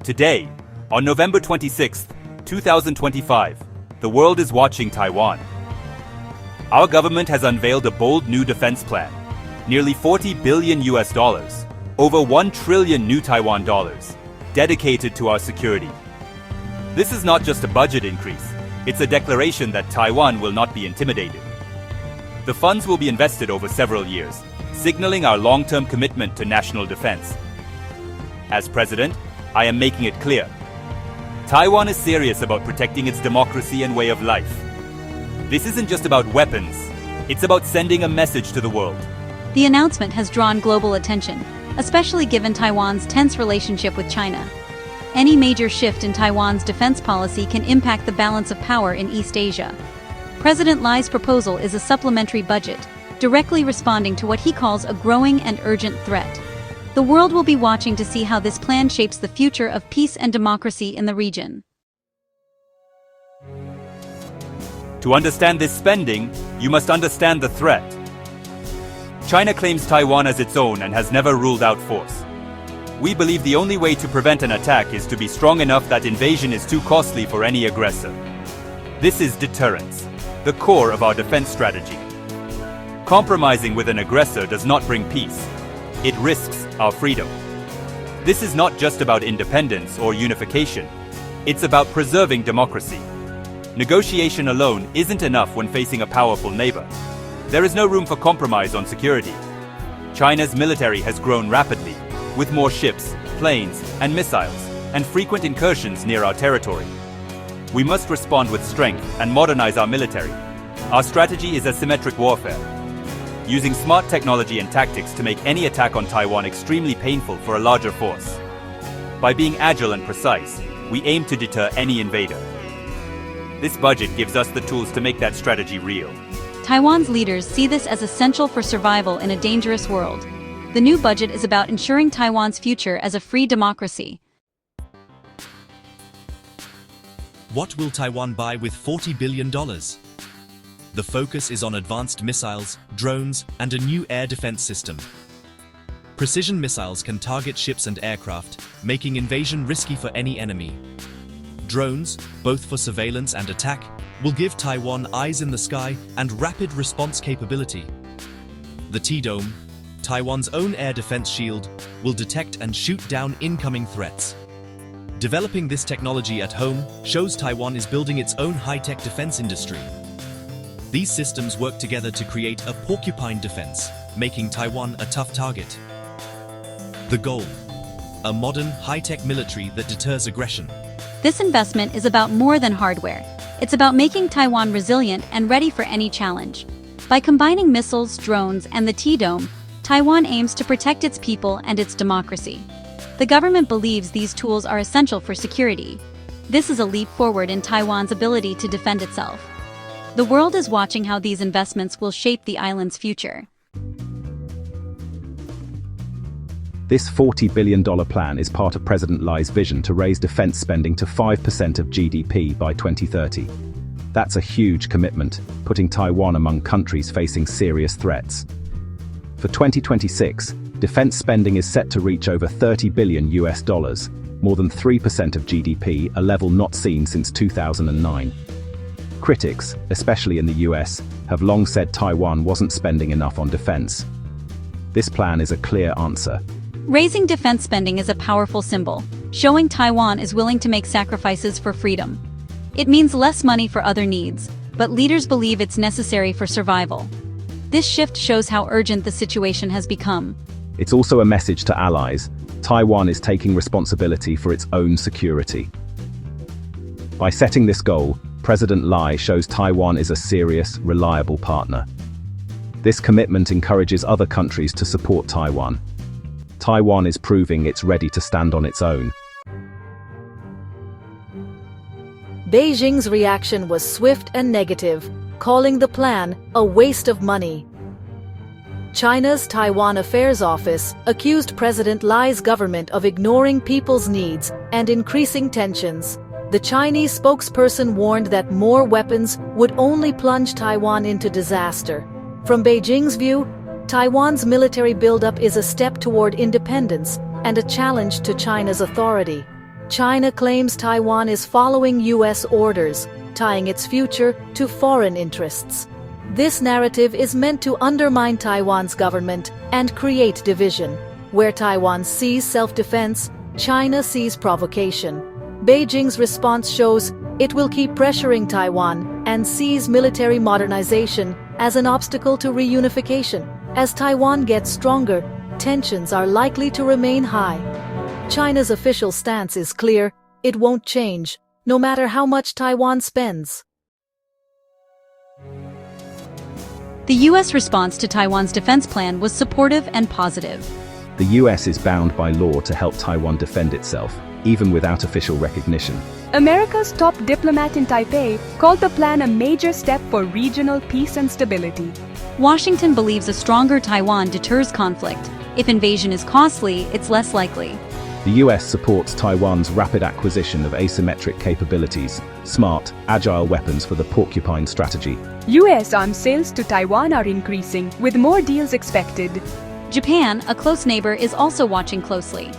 Today, on November 26, 2025, the world is watching Taiwan. Our government has unveiled a bold new defense plan, nearly $40 billion, over 1 trillion new Taiwan dollars, dedicated to our security. This is not just a budget increase, it's a declaration that Taiwan will not be intimidated. The funds will be invested over several years, signaling our long-term commitment to national defense. As president, I am making it clear. Taiwan is serious about protecting its democracy and way of life. This isn't just about weapons, it's about sending a message to the world. The announcement has drawn global attention, especially given Taiwan's tense relationship with China. Any major shift in Taiwan's defense policy can impact the balance of power in East Asia. President Lai's proposal is a supplementary budget, directly responding to what he calls a growing and urgent threat. The world will be watching to see how this plan shapes the future of peace and democracy in the region. To understand this spending, you must understand the threat. China claims Taiwan as its own and has never ruled out force. We believe the only way to prevent an attack is to be strong enough that invasion is too costly for any aggressor. This is deterrence, the core of our defense strategy. Compromising with an aggressor does not bring peace. It risks our freedom. This is not just about independence or unification. It's about preserving democracy. Negotiation alone isn't enough when facing a powerful neighbor. There is no room for compromise on security. China's military has grown rapidly, with more ships, planes, and missiles, and frequent incursions near our territory. We must respond with strength and modernize our military. Our strategy is asymmetric warfare, using smart technology and tactics to make any attack on Taiwan extremely painful for a larger force. By being agile and precise, we aim to deter any invader. This budget gives us the tools to make that strategy real. Taiwan's leaders see this as essential for survival in a dangerous world. The new budget is about ensuring Taiwan's future as a free democracy. What will Taiwan buy with $40 billion? The focus is on advanced missiles, drones, and a new air defense system. Precision missiles can target ships and aircraft, making invasion risky for any enemy. Drones, both for surveillance and attack, will give Taiwan eyes in the sky and rapid response capability. The T-Dome, Taiwan's own air defense shield, will detect and shoot down incoming threats. Developing this technology at home shows Taiwan is building its own high-tech defense industry. These systems work together to create a porcupine defense, making Taiwan a tough target. The goal: a modern, high-tech military that deters aggression. This investment is about more than hardware. It's about making Taiwan resilient and ready for any challenge. By combining missiles, drones, and the T-Dome, Taiwan aims to protect its people and its democracy. The government believes these tools are essential for security. This is a leap forward in Taiwan's ability to defend itself. The world is watching how these investments will shape the island's future. This $40 billion plan is part of President Lai's vision to raise defense spending to 5% of GDP by 2030. That's a huge commitment, putting Taiwan among countries facing serious threats. For 2026, defense spending is set to reach over $30 billion, more than 3% of GDP, a level not seen since 2009. Critics, especially in the US, have long said Taiwan wasn't spending enough on defense. This plan is a clear answer. Raising defense spending is a powerful symbol, showing Taiwan is willing to make sacrifices for freedom. It means less money for other needs, but leaders believe it's necessary for survival. This shift shows how urgent the situation has become. It's also a message to allies. Taiwan is taking responsibility for its own security. By setting this goal, President Lai shows Taiwan is a serious, reliable partner. This commitment encourages other countries to support Taiwan. Taiwan is proving it's ready to stand on its own. Beijing's reaction was swift and negative, calling the plan a waste of money. China's Taiwan Affairs Office accused President Lai's government of ignoring people's needs and increasing tensions. The Chinese spokesperson warned that more weapons would only plunge Taiwan into disaster. From Beijing's view, Taiwan's military buildup is a step toward independence and a challenge to China's authority. China claims Taiwan is following US orders, tying its future to foreign interests. This narrative is meant to undermine Taiwan's government and create division. Where Taiwan sees self-defense, China sees provocation. Beijing's response shows it will keep pressuring Taiwan and sees military modernization as an obstacle to reunification. As Taiwan gets stronger, tensions are likely to remain high. China's official stance is clear: it won't change, no matter how much Taiwan spends. The U.S. response to Taiwan's defense plan was supportive and positive. The US is bound by law to help Taiwan defend itself, even without official recognition. America's top diplomat in Taipei called the plan a major step for regional peace and stability. Washington believes a stronger Taiwan deters conflict. If invasion is costly, it's less likely. The US supports Taiwan's rapid acquisition of asymmetric capabilities, smart, agile weapons for the porcupine strategy. U.S. arms sales to Taiwan are increasing, with more deals expected. Japan, a close neighbor, is also watching closely.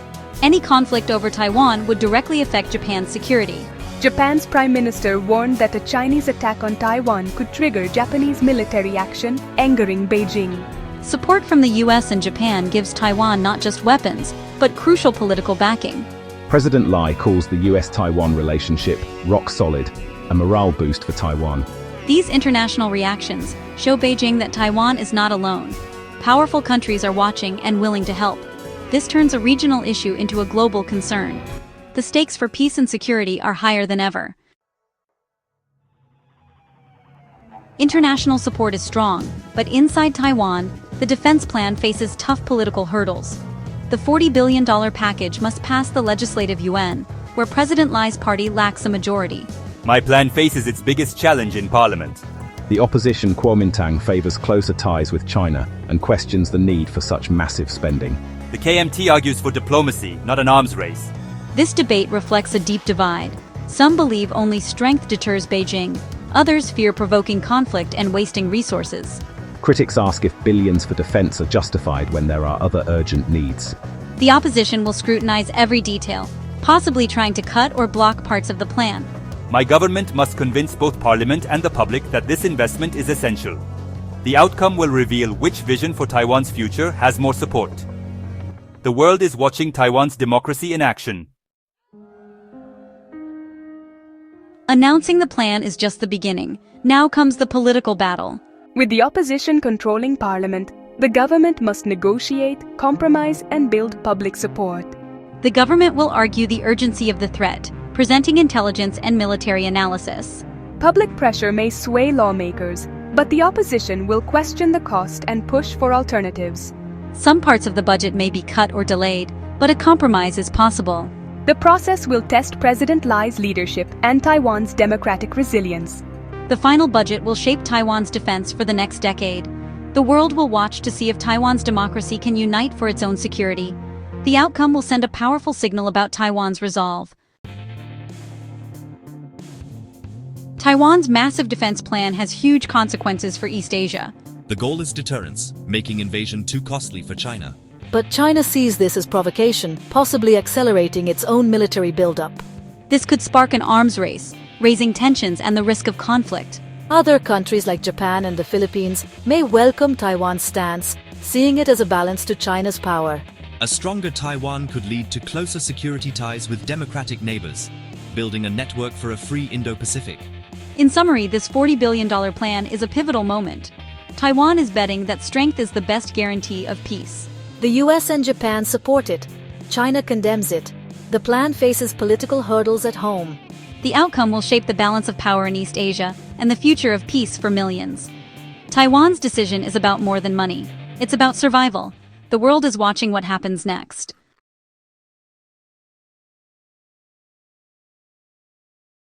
Any conflict over Taiwan would directly affect Japan's security. Japan's Prime Minister warned that a Chinese attack on Taiwan could trigger Japanese military action, angering Beijing. Support from the US and Japan gives Taiwan not just weapons, but crucial political backing. President Lai calls the US-Taiwan relationship rock solid, a morale boost for Taiwan. These international reactions show Beijing that Taiwan is not alone. Powerful countries are watching and willing to help. This turns a regional issue into a global concern. The stakes for peace and security are higher than ever. International support is strong, but inside Taiwan, the defense plan faces tough political hurdles. The $40 billion package must pass the legislative yuan, where President Lai's party lacks a majority. My plan faces its biggest challenge in parliament. The opposition Kuomintang favors closer ties with China and questions the need for such massive spending. The KMT argues for diplomacy, not an arms race. This debate reflects a deep divide. Some believe only strength deters Beijing. Others fear provoking conflict and wasting resources. Critics ask if billions for defense are justified when there are other urgent needs. The opposition will scrutinize every detail, possibly trying to cut or block parts of the plan. My government must convince both Parliament and the public that this investment is essential. The outcome will reveal which vision for Taiwan's future has more support. The world is watching Taiwan's democracy in action. Announcing the plan is just the beginning. Now comes the political battle. With the opposition controlling parliament, the government must negotiate, compromise, and build public support. The government will argue the urgency of the threat, presenting intelligence and military analysis. Public pressure may sway lawmakers, but the opposition will question the cost and push for alternatives. Some parts of the budget may be cut or delayed, but a compromise is possible. The process will test President Lai's leadership and Taiwan's democratic resilience. The final budget will shape Taiwan's defense for the next decade. The world will watch to see if Taiwan's democracy can unite for its own security. The outcome will send a powerful signal about Taiwan's resolve. Taiwan's massive defense plan has huge consequences for East Asia. The goal is deterrence, making invasion too costly for China. But China sees this as provocation, possibly accelerating its own military buildup. This could spark an arms race, raising tensions and the risk of conflict. Other countries like Japan and the Philippines may welcome Taiwan's stance, seeing it as a balance to China's power. A stronger Taiwan could lead to closer security ties with democratic neighbors, building a network for a free Indo-Pacific. In summary, this $40 billion plan is a pivotal moment. Taiwan is betting that strength is the best guarantee of peace. The US and Japan support it. China condemns it. The plan faces political hurdles at home. The outcome will shape the balance of power in East Asia and the future of peace for millions. Taiwan's decision is about more than money. It's about survival. The world is watching what happens next.